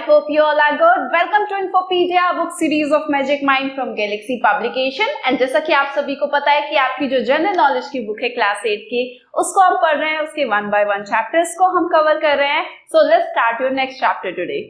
hope you all are good. Welcome to Infopedia book series of Magic Mind from Galaxy Publication. And जैसा कि आप सभी को पता है कि आपकी जो जनरल नॉलेज की बुक है क्लास 8 की, उसको हम पढ़ रहे हैं, उसके 1 by 1 चैप्टर्स को हम कवर कर रहे हैं. So let's start your next chapter today.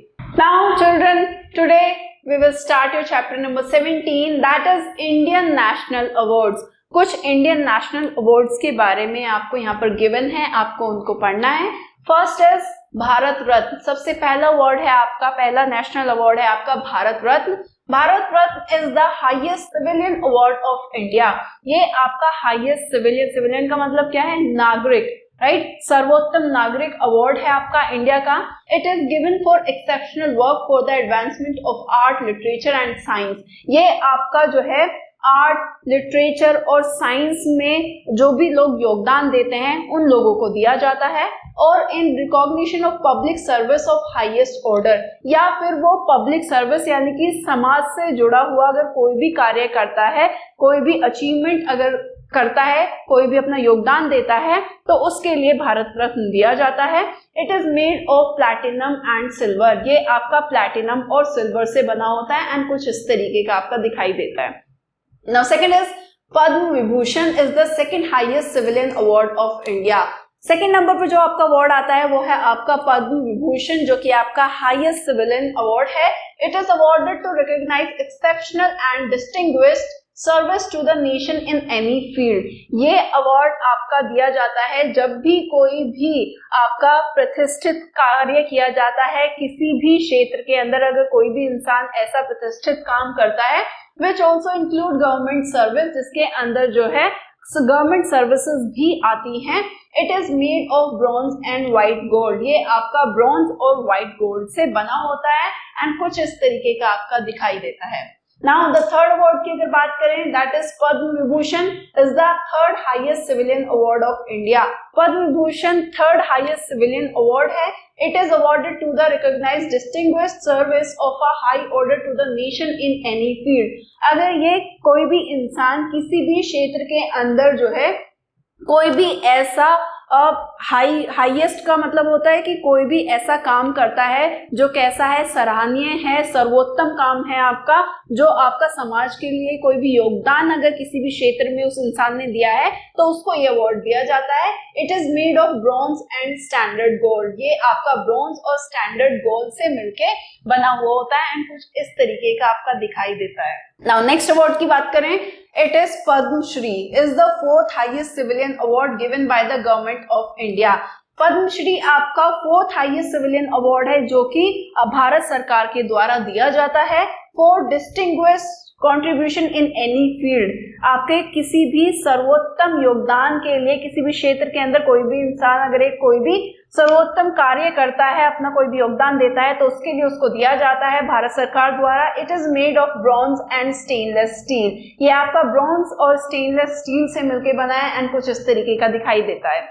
Now children, today we will start your chapter number 17, that is Indian National Awards. कुछ इंडियन नेशनल अवार्ड्स के बारे में आपको यहाँ पर गिवन है, आपको उनको पढ़ना है. First is Bharat Ratna. सबसे पहला अवार्ड है आपका, पहला नेशनल अवार्ड है आपका Bharat Ratna. Bharat Ratna is the highest civilian award of India. ये आपका हाईएस्ट सिविलियन का मतलब क्या है? नागरिक, राइट? सर्वोत्तम नागरिक अवार्ड है आपका इंडिया का. It is given for exceptional work for the advancement of art, literature and science. ये आपका जो है आर्ट, लिटरेचर और साइंस में जो भी लोग योगदान देते हैं उन लोगों को दिया जाता है. और in recognition of public service of highest order, या फिर वो पब्लिक सर्विस यानी कि समाज से जुड़ा हुआ अगर कोई भी कार्य करता है, कोई भी अचीवमेंट अगर करता है, कोई भी अपना योगदान देता है, तो उसके लिए भारत रत्न दिया जाता है. It is made of platinum and silver. ये आपका प्लैटिनम और सिल्वर से बना होता है एंड कुछ इस तरीके का आपका दिखाई देता है. Now second is Padma Vibhushan is the second highest civilian award of India. Second number पर जो आपका अवार्ड आता है वो है आपका पद्म विभूषण, जो कि आपका हाईएस्ट सिविलियन अवार्ड है. It is awarded to recognize exceptional and distinguished service to the nation in any field. ये अवार्ड आपका दिया जाता है जब भी कोई भी आपका प्रतिष्ठित कार्य किया जाता है किसी भी क्षेत्र के अंदर. अगर कोई भी इंसान ऐसा प्रतिष्ठित काम करता है which also include government service, जिसके अंदर जो है गवर्नमेंट सर्विसेज भी आती हैं. It is made of bronze and white gold. ये आपका ब्रॉन्ज और व्हाइट गोल्ड से बना होता है एंड कुछ इस तरीके का आपका दिखाई देता है. नाउ द थर्ड अवार्ड की अगर बात करें, that is Padma Vibhushan is the third highest civilian award of India. Padma Vibhushan third highest civilian award है. It is awarded to the recognised distinguished service of a high order to the nation in any field. अगर ये कोई भी इंसान किसी भी क्षेत्र के अंदर जो है कोई भी ऐसा हाईएस्ट का मतलब होता है कि कोई भी ऐसा काम करता है जो कैसा है? सराहनीय है, सर्वोत्तम काम है आपका, जो आपका समाज के लिए कोई भी योगदान अगर किसी भी क्षेत्र में उस इंसान ने दिया है तो उसको ये अवार्ड दिया जाता है. It is made of bronze and standard gold. ये आपका ब्रॉन्ज और स्टैंडर्ड गोल्ड से मिलके बना हुआ होता है एंड कुछ इस तरीके का आपका दिखाई देता है. नाउ नेक्स्ट अवार्ड की बात करें, it is Padma Shri is the fourth highest civilian award given by the government of India. Padma Shri आपका फोर्थ हाईएस्ट सिविलियन अवार्ड है जो कि भारत सरकार के द्वारा दिया जाता है for distinguished contribution in any field. आपके किसी भी सर्वोत्तम योगदान के लिए किसी भी क्षेत्र के अंदर कोई भी इंसान अगर एक कोई भी सर्वोत्तम कार्य करता है, अपना कोई भी योगदान देता है, तो उसके लिए उसको दिया जाता है भारत सरकार द्वारा. It is made of bronze and stainless steel. ये आपका ब्रॉन्ज और स्टेनलेस स्टील से मिलकर बना है एंड कुछ इस तरीके का दिखाई देता है.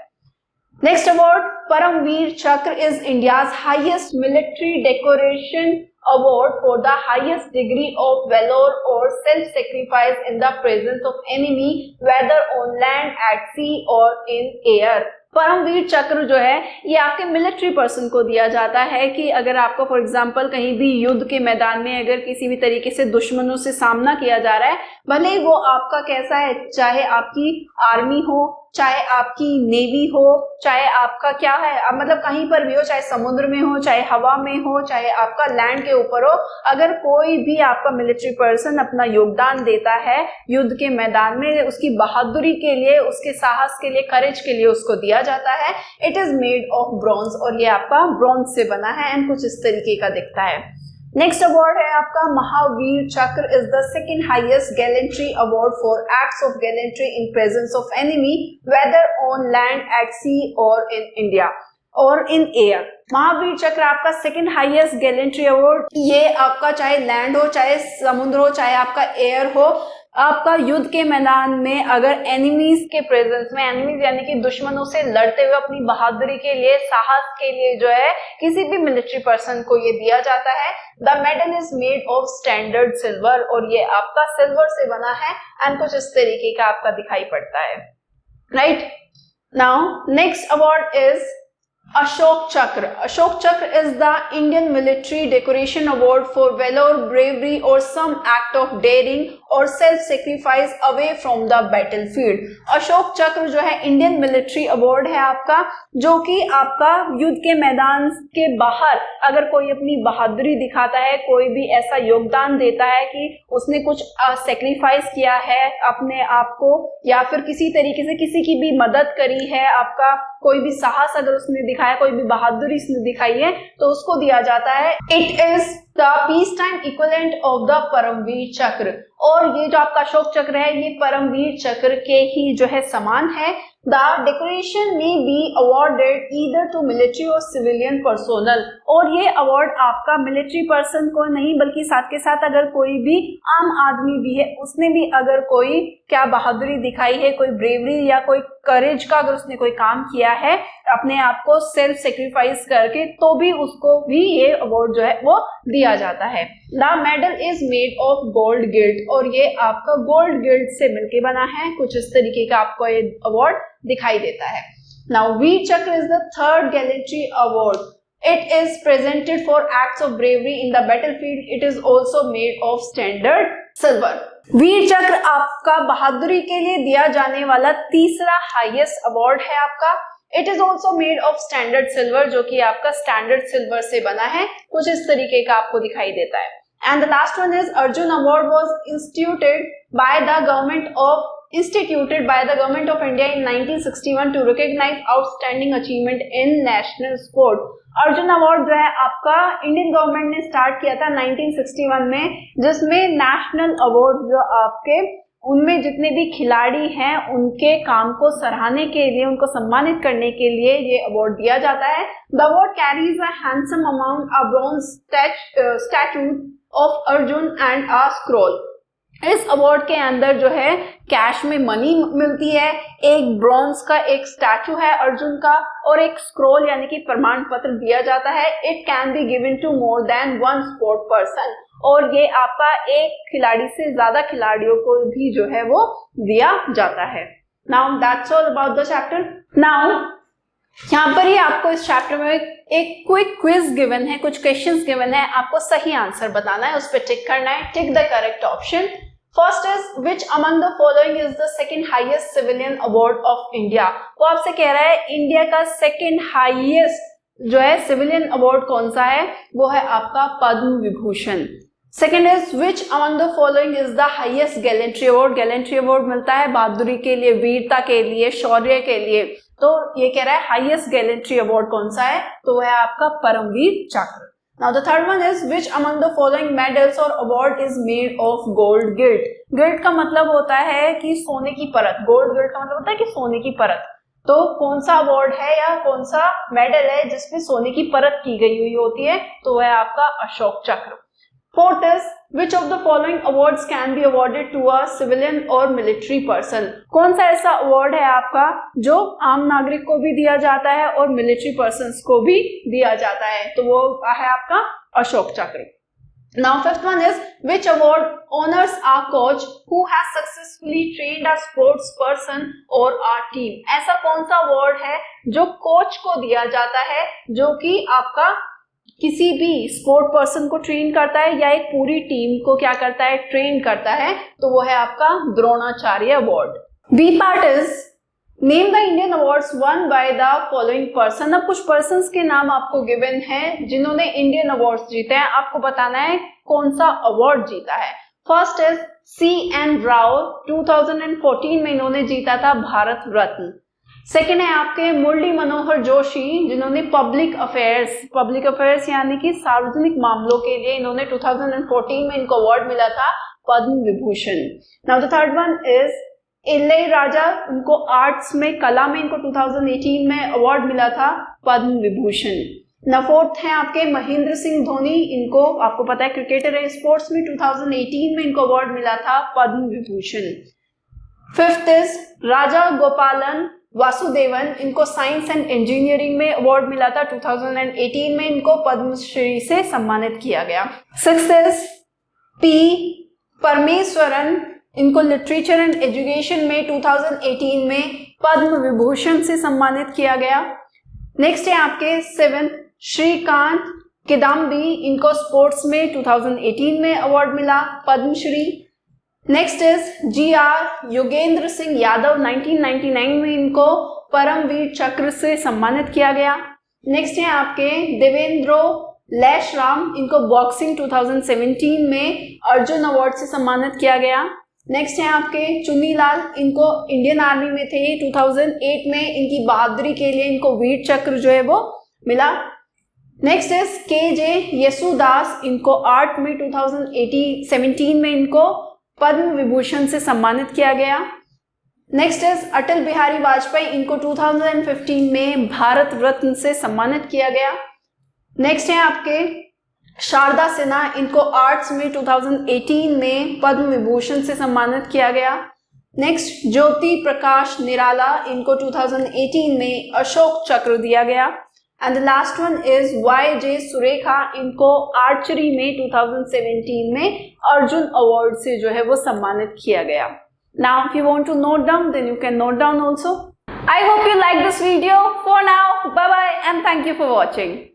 नेक्स्ट अवार्ड परमवीर चक्र is India's highest military decoration award for the highest degree of valor or self-sacrifice in the presence of enemy, whether on land, at sea or in air. Paramvir Chakra जो है ये आपके मिलिट्री पर्सन को दिया जाता है कि अगर आपको फॉर एग्जांपल कहीं भी युद्ध के मैदान में अगर किसी भी तरीके से दुश्मनों से सामना किया जा रहा है, भले ही वो आपका कैसा है, चाहे आपकी आर्मी हो, चाहे आपकी नेवी हो, चाहे आपका क्या है, मतलब कहीं पर भी हो, चाहे समुद्र में हो, चाहे हवा में हो, चाहे आपका लैंड के ऊपर हो, अगर कोई भी आपका मिलिट्री पर्सन अपना योगदान देता है युद्ध के मैदान में, उसकी बहादुरी के लिए, उसके साहस के लिए, करेज के लिए उसको दिया जाता है. It is made of bronze और ये आपका ब्रॉन्ज से बना है एंड कुछ इस तरीके का दिखता है. नेक्स्ट अवार्ड है आपका Mahavir Chakra is the second highest gallantry award for acts of gallantry in presence of enemy, whether on land, at sea और इन इंडिया और इन एयर. महावीर चक्र आपका सेकंड हाईएस्ट गैलेंट्री अवार्ड. ये आपका चाहे लैंड हो, चाहे समुद्र हो, चाहे आपका एयर हो, आपका युद्ध के मैदान में अगर एनिमीज के प्रेजेंस में, एनिमीज यानी कि दुश्मनों से लड़ते हुए अपनी बहादुरी के लिए, साहस के लिए जो है किसी भी मिलिट्री पर्सन को ये दिया जाता है. The medal is made of standard silver और ये आपका सिल्वर से बना है एंड कुछ इस तरीके का आपका दिखाई पड़ता है. Right now next award is Ashok चक्र. अशोक चक्र is the Indian military decoration award for valor, bravery or some act of daring or self-sacrifice away from the battlefield. Ashok चक्र जो है इंडियन मिलिट्री अवार्ड है आपका, जो कि आपका युद्ध के मैदान के बाहर अगर कोई अपनी बहादुरी दिखाता है, कोई भी ऐसा योगदान देता है कि उसने कुछ सेक्रीफाइस किया है अपने आप को, या फिर किसी तरीके से किसी की भी मदद करी है, आपका कोई भी साहस अगर उसने दिखाया, कोई भी बहादुरी उसने दिखाई है, तो उसको दिया जाता है. It is the peace time equivalent of the Paramvir Chakra. और ये जो आपका अशोक चक्र है ये परमवीर चक्र के ही जो है समान है. द डेकोरेशन में be awarded either to military और सिविलियन पर्सोनल. और ये अवार्ड आपका मिलिट्री पर्सन को नहीं बल्कि साथ के साथ अगर कोई भी आम आदमी भी है, उसने भी अगर कोई क्या बहादुरी दिखाई है, कोई ब्रेवरी या कोई करेज का अगर उसने कोई काम किया है अपने आप को सेल्फ सेक्रीफाइस करके, तो भी उसको भी ये अवार्ड जो है वो दिया जाता है. The medal is made of gold guilt. और ये आपका गोल्ड गिल्ट से मिलके बना है. कुछ इस तरीके का आपको ये अवार्ड दिखाई देता है. नाउ वीर चक्र is the third gallantry award. It is presented for acts of bravery in the battlefield. It is also made of standard silver. वीर चक्र आपका बहादुरी के लिए दिया जाने वाला तीसरा हाईएस्ट अवार्ड है आपका. It is also made of standard silver, जो कि आपका स्टैंडर्ड सिल्वर से बना है. कुछ इस तरीके का आपको दिखाई देता है. And the last one is Arjun award was instituted by the government of India in 1961 to recognize outstanding achievement in national sport. Arjun award जो है आपका इंडियन गवर्नमेंट ने स्टार्ट किया था 1961 में, जिसमें नेशनल अवार्ड जो आपके उनमें जितने भी खिलाड़ी हैं उनके काम को सराहने के लिए, उनको सम्मानित करने के लिए ये अवार्ड दिया जाता है. The award carries a handsome amount, a bronze statue of Arjun and a scroll. इस अवार्ड के अंदर जो है कैश में मनी मिलती है, एक ब्रॉन्ज का एक स्टैचू है अर्जुन का, और एक स्क्रोल यानी कि प्रमाण पत्र दिया जाता है. It can be given to more than one sport person. और ये आपका एक खिलाड़ी से ज्यादा खिलाड़ियों को भी जो है वो दिया जाता है. Now that's all about the chapter. Now यहाँ पर ही आपको इस चैप्टर में एक क्विक क्विज गिवन है, कुछ क्वेश्चंस गिवन है, आपको सही आंसर बताना है, उस पर टिक करना है. Tick the correct option. First is which among the following is the second highest civilian award of India. वो आपसे कह रहा है इंडिया का सेकेंड हाईएस्ट जो है सिविलियन अवार्ड कौन सा है, वो है आपका Padma Vibhushan. Second is which among the following is the highest gallantry award. Gallantry award मिलता है बहादुरी के लिए, वीरता के लिए, शौर्य के लिए. तो ये कह रहा है हाईएस्ट गैलेंट्री अवार्ड कौन सा है, तो वह है आपका परमवीर चक्र. Now the third one is which among the following medals or award is made of gold gilt. Guilt का मतलब होता है कि सोने की परत. गोल्ड गिल्ट का मतलब होता है कि सोने की परत. तो कौन सा अवार्ड है या कौन सा मेडल है जिसमें सोने की परत की गई हुई होती है, तो वह है आपका अशोक चक्र. Fourth is which of the following awards can be awarded to a civilian or military person. कौन सा ऐसा अवार्ड है आपका जो आम नागरिक को भी दिया जाता है और मिलिट्री पर्सन्स को भी दिया जाता है, तो वो है आपका अशोक चक्र. Now fifth one is which award honors a coach who has successfully trained a sports person or a team. ऐसा कौन सा अवार्ड है जो कोच को दिया जाता है जो कि आपका किसी भी स्पोर्ट पर्सन को ट्रेन करता है या एक पूरी टीम को क्या करता है, ट्रेन करता है, तो वो है आपका Dronacharya award. B part is name the Indian awards won by the following person. अब कुछ पर्संस के नाम आपको गिवन है जिन्होंने इंडियन अवार्ड्स जीते हैं, आपको बताना है कौन सा अवार्ड जीता है. First is C.N. राव. 2014 में इन्होंने जीता था भारत रत्न. सेकेंड है आपके मुरली मनोहर जोशी, जिन्होंने पब्लिक अफेयर्स यानी कि सार्वजनिक मामलों के लिए इन्होंने 2014 में इनको अवार्ड मिला था Padma Vibhushan. Now the third one is Ilaiyaraaja. उनको आर्ट्स में, कला में इनको 2018 में अवार्ड मिला था पद्म विभूषण. ना फोर्थ है आपके महेंद्र सिंह धोनी. इनको आपको पता है क्रिकेटर है, स्पोर्ट्स में 2018 में इनको अवार्ड मिला था पद्म विभूषण. फिफ्थ इज राजा गोपालन वासुदेवन. इनको साइंस एंड इंजीनियरिंग में अवार्ड मिला था 2018 में, इनको पद्मश्री से सम्मानित किया गया. Sixth is P Parameswaran. इनको लिटरेचर एंड एजुकेशन में 2018 में पद्म विभूषण से सम्मानित किया गया. नेक्स्ट है आपके 7th श्रीकांत किदाम्बी, इनको स्पोर्ट्स में 2018 में अवार्ड मिला Padmashri. Next is GR Yogendra Singh Yadav, 1999 में इनको परमवीर चक्र से सम्मानित किया गया। नेक्स्ट है आपके देवेंद्रो लैशराम, इनको बॉक्सिंग 2017 में अर्जुन अवार्ड से सम्मानित किया गया। नेक्स्ट है आपके चुन्नीलाल, इनको इंडियन आर्मी में थे 2008 में, इनकी बहादुरी के लिए इनको वीर चक्र जो है वो मिला। नेक्स्ट इज KJ येसुदास, इनको आर्ट में 2017 में इनको पद्म विभूषण से सम्मानित किया गया। नेक्स्ट इज अटल बिहारी वाजपेयी, इनको 2015 में भारत रत्न से सम्मानित किया गया। नेक्स्ट है आपके शारदा सिन्हा, इनको आर्ट्स में 2018 में पद्म विभूषण से सम्मानित किया गया। नेक्स्ट ज्योति प्रकाश निराला, इनको 2018 में अशोक चक्र दिया गया। And the last one is YJ Surekha, इनको आर्चरी में 2017 में अर्जुन अवार्ड से जो है वो सम्मानित किया गया। Now if you want to note down, then you can note down also. I hope you like this video. For now, bye bye and thank you for watching.